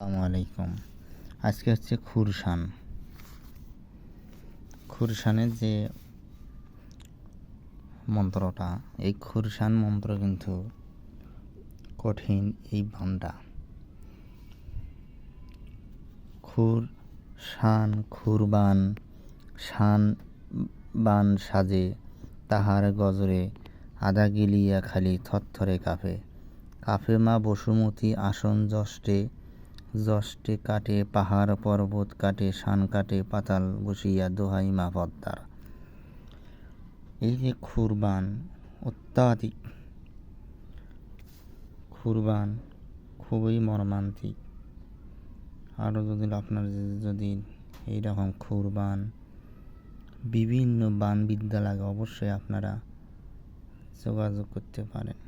আসসালামু আলাইকুম। আজকে হচ্ছে খুরসান। খুরসানের যে মন্ত্রটা, এই খুরসান মন্ত্র কিন্তু কঠিন। এই বান্দা খুর শান খুরবান শান বান সাজে তাহার গজরে আধা গিলিয়া খালি থরথরে কাঁপে। কাঁপে মা বসুমতী আসন যষ্টে কাটে পাহাড় পর্বত কাটে শান কাটে পাতাল বসিয়া দোহাই মা পদ্মার। এই যে খুরবান, অত্যাধিক খুরবান খুবই মর্মান্তিক। আরও আপনার যদি এইরকম খুরবান বিভিন্ন বানবিদ্যা লাগে, অবশ্যই আপনারা যোগাযোগ করতে পারেন।